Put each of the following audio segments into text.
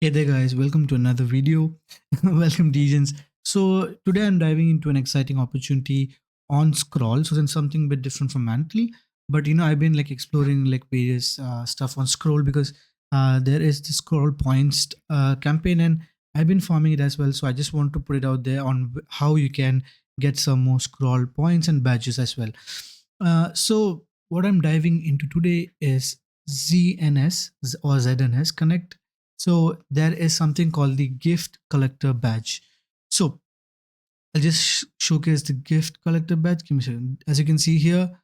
Hey there, guys. Welcome to another video. Welcome, Degens. So, today I'm diving into an exciting opportunity on Scroll. So, then something a bit different from Mantly. But, I've been like exploring like various stuff on Scroll because there is the Scroll Points campaign and I've been farming it as well. So, I just want to put it out there on how you can get some more Scroll points and badges as well. So, what I'm diving into today is ZNS or ZNS Connect. So there is something called the gift collector badge. So I'll just showcase the gift collector badge. Give me a second. As you can see here,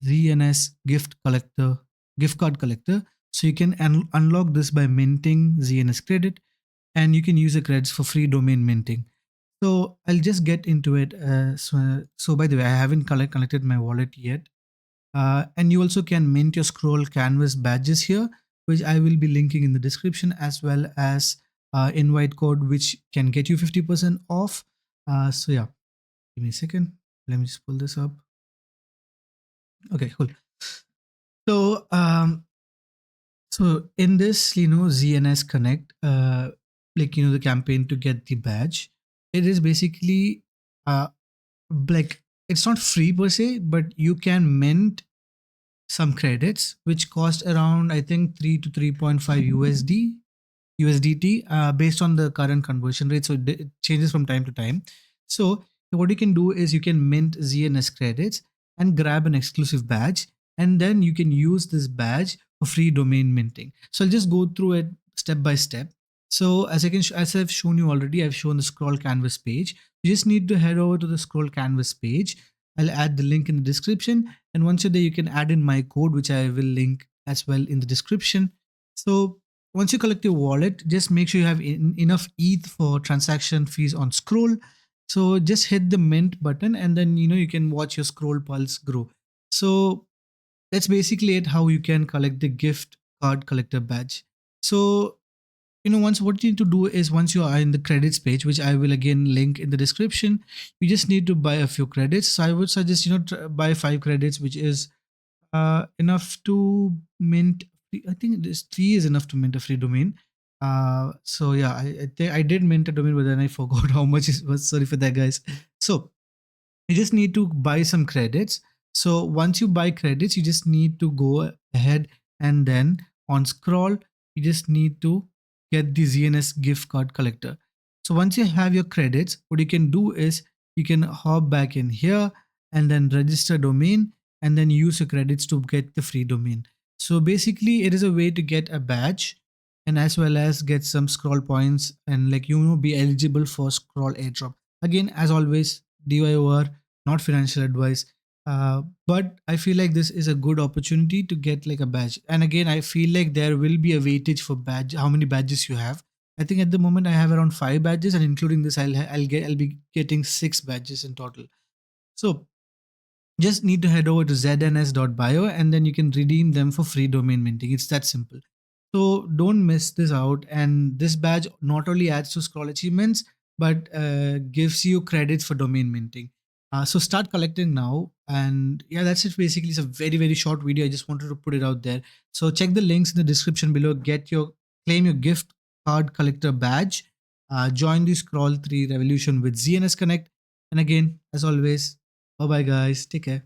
ZNS gift collector, gift card collector. So you can unlock this by minting ZNS credit, and you can use the credits for free domain minting. So I'll just get into it. So by the way, I haven't connected my wallet yet. And you also can mint your scroll canvas badges here, which I will be linking in the description, as well as invite code, which can get you 50% off. So yeah, give me a second. Let me just pull this up. Okay, cool. So so in this, ZNS Connect, the campaign to get the badge, it is basically uh, like it's not free per se, but you can mint some credits which cost around I think 3 to 3.5 USDT based on the current conversion rate. So it changes from time to time. So what you can do is you can mint ZNS credits and grab an exclusive badge, and then you can use this badge for free domain minting. So I'll just go through it step by step. So as I've shown you already, I've shown the scroll canvas page. You just need to head over to the scroll canvas page. I'll add the link in the description, and once you're there, you can add in my code, which I will link as well in the description. So once you collect your wallet, just make sure you have enough ETH for transaction fees on Scroll. So just hit the mint button, and then you can watch your Scroll pulse grow. So that's basically it. How you can collect the gift card collector badge. So once what you need to do is, once you are in the credits page, which I will again link in the description, you just need to buy a few credits. So I would suggest buy 5 credits, which is enough to mint. I think this 3 is enough to mint a free domain. So yeah, I did mint a domain, but then I forgot how much it was. Sorry for that, guys. So you just need to buy some credits. So once you buy credits, you just need to go ahead, and then on Scroll, you just need to get the ZNS gift card collector. So once you have your credits, what you can do is you can hop back in here and then register domain, and then use your credits to get the free domain. So basically it is a way to get a badge, and as well as get some scroll points, and be eligible for scroll airdrop. Again, as always, DYOR, not financial advice. But I feel like this is a good opportunity to get like a badge. And again, I feel like there will be a weightage for badge, how many badges you have. I think at the moment I have around 5 badges, and including this, I'll be getting 6 badges in total. So just need to head over to zns.bio, and then you can redeem them for free domain minting. It's that simple. So don't miss this out. And this badge not only adds to scroll achievements, but gives you credits for domain minting. So start collecting now. And yeah, that's it. Basically, it's a very, very short video. I just wanted to put it out there. So check the links in the description below. Claim your gift card collector badge. Join the Scroll 3 revolution with ZNS Connect. And again, as always, bye bye, guys. Take care.